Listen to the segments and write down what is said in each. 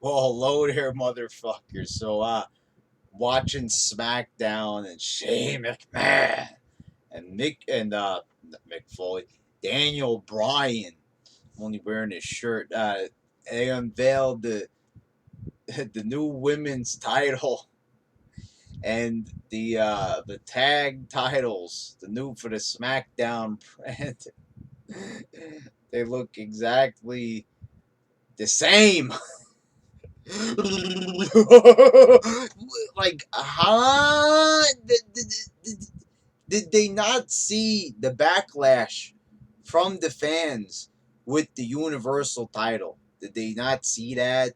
Well, hello there, motherfuckers. Watching Smackdown and Shane McMahon and Mick Foley, Daniel Bryan, only wearing his shirt. They unveiled the the new women's title and the tag titles, the new for the Smackdown brand. They look exactly the same. Like, huh? Did they not see the backlash from the fans with the Universal title? Did they not see uh,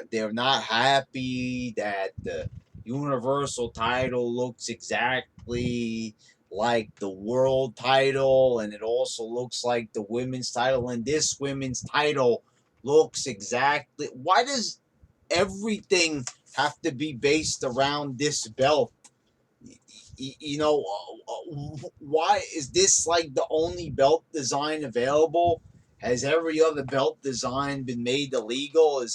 they're not happy that the Universal title looks exactly like the world title, and it also looks like the women's title, and this women's title looks exactly. Why does everything have to be based around this belt? Why is this like the only belt design available? Has every other belt design been made illegal?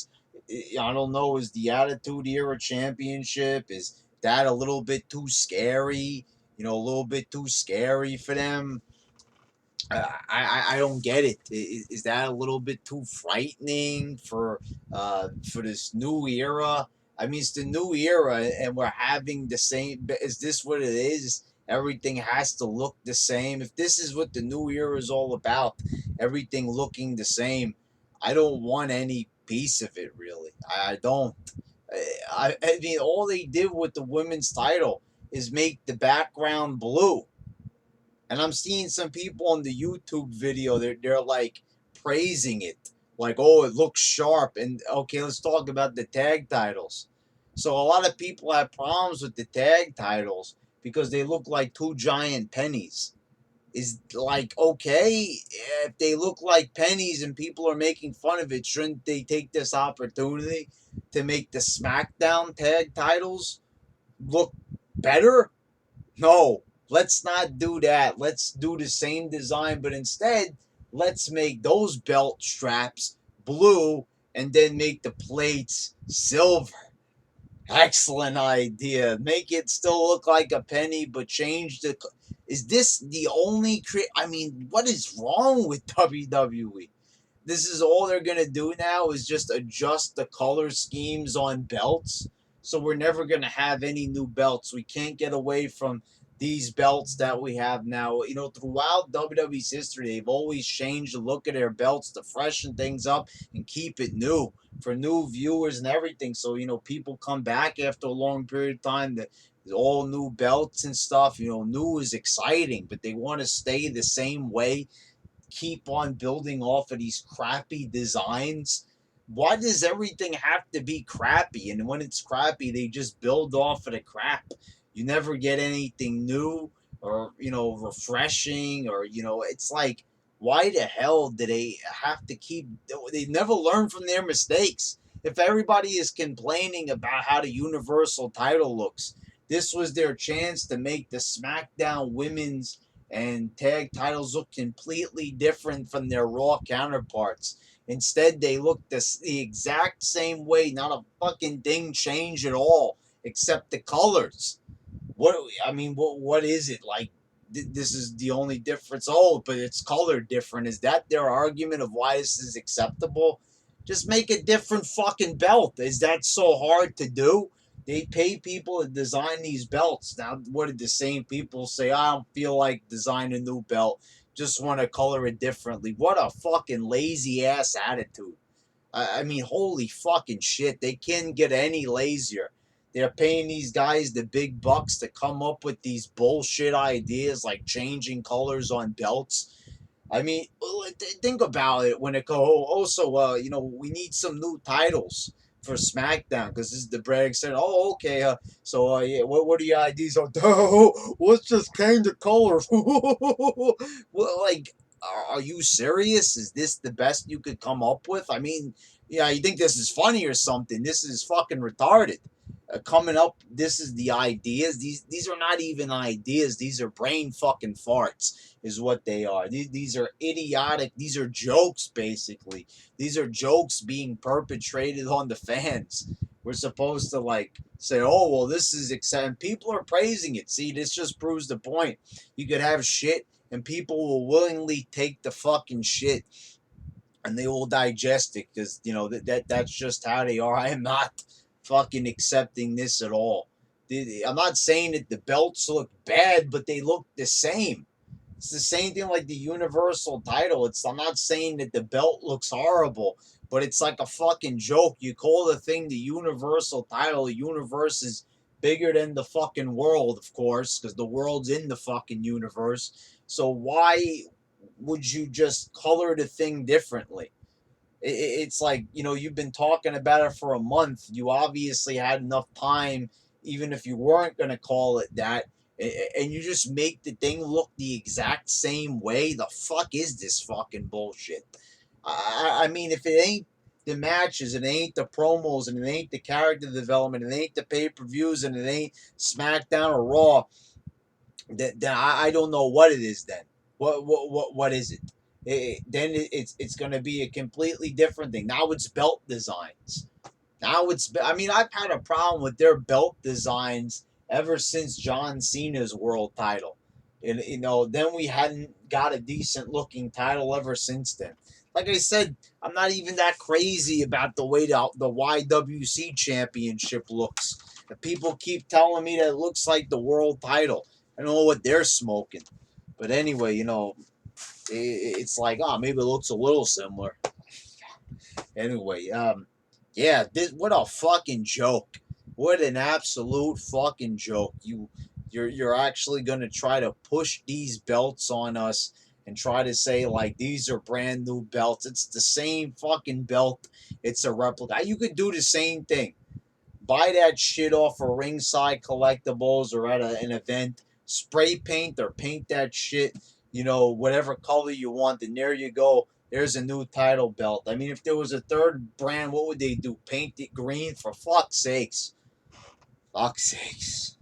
I don't know, is the Attitude Era Championship, is that a little bit too scary? A little bit too scary for them. I don't get it. Is that a little bit too frightening for this new era? I mean, it's the new era, and we're having the same. Is this what it is? Everything has to look the same. If this is what the new era is all about, everything looking the same, I don't want any piece of it. Really, I don't. I mean, all they did with the women's title is make the background blue, and I'm seeing some people on the YouTube video, they're like praising it. Like, oh, it looks sharp. And okay, let's talk about the tag titles. So a lot of people have problems with the tag titles because they look like two giant pennies. Is like, okay, if they look like pennies and people are making fun of it, shouldn't they take this opportunity to make the SmackDown tag titles look better? No, let's not do that. Let's do the same design, but instead, let's make those belt straps blue and then make the plates silver. Excellent idea. Make it still look like a penny, but change the. Is this the only I mean, what is wrong with WWE? This is all they're gonna do now is just adjust the color schemes on belts. So we're never gonna have any new belts. We can't get away from these belts that we have now. Throughout WWE's history, they've always changed the look of their belts to freshen things up and keep it new for new viewers and everything. So people come back after a long period of time. That all new belts and stuff. New is exciting, but they want to stay the same way, keep on building off of these crappy designs. Why does everything have to be crappy? And when it's crappy, they just build off of the crap. You never get anything new or, refreshing, or, it's like, why the hell do they have to keep, they never learn from their mistakes. If everybody is complaining about how the Universal title looks, this was their chance to make the SmackDown women's and tag titles look completely different from their Raw counterparts. Instead, they look the exact same way. Not a fucking thing changed at all, except the colors. What is it like? This is the only difference. Oh, but it's color different. Is that their argument of why this is acceptable? Just make a different fucking belt. Is that so hard to do? They pay people to design these belts. Now, what did the same people say? I don't feel like designing a new belt. Just want to color it differently. What a fucking lazy ass attitude. I mean, holy fucking shit. They can't get any lazier. They're paying these guys the big bucks to come up with these bullshit ideas like changing colors on belts. I mean, think about it when it goes. Also, we need some new titles for SmackDown because this is the Bragg said. Oh, okay. Yeah, what are your ideas on? Let's just change the colors. Well, like, are you serious? Is this the best you could come up with? I mean, yeah, you think this is funny or something? This is fucking retarded. coming up. This is the ideas. These are not even ideas. These are brain fucking farts. Is what they are. These are idiotic. These are jokes, basically. These are jokes being perpetrated on the fans. We're supposed to like say, oh well, this is exciting. People are praising it. See, this just proves the point. You could have shit, and people will willingly take the fucking shit and they will digest it because that's just how they are. I am not fucking accepting this at all. I'm not saying that the belts look bad, but they look the same. It's the same thing like the universal title. I'm not saying that the belt looks horrible, but it's like a fucking joke. You call the thing the universal title. The universe is bigger than the fucking world, of course, because the world's in the fucking universe. So why would you just color the thing differently? It's like, you've been talking about it for a month. You obviously had enough time, even if you weren't going to call it that, and you just make the thing look the exact same way. The fuck is this fucking bullshit? I mean, if it ain't the matches, and it ain't the promos, and it ain't the character development, and it ain't the pay-per-views, and it ain't Smackdown or Raw, then I don't know what it is then. What is it? Then it's going to be a completely different thing. Now it's belt designs. I mean, I've had a problem with their belt designs ever since John Cena's world title. And then we hadn't got a decent looking title ever since then. Like I said, I'm not even that crazy about the way the YWC championship looks. The people keep telling me that it looks like the world title. I don't know what they're smoking. But anyway, it's like, oh, maybe it looks a little similar. Anyway, yeah, what a fucking joke. What an absolute fucking joke. You're actually gonna try to push these belts on us and try to say like these are brand new belts. It's the same fucking belt. It's a replica. You could do the same thing. Buy that shit off of Ringside Collectibles or at an event. Spray paint or paint that shit, whatever color you want, and there you go. There's a new title belt. I mean, if there was a third brand, what would they do? Paint it green? For fuck's sakes. Fuck's sakes.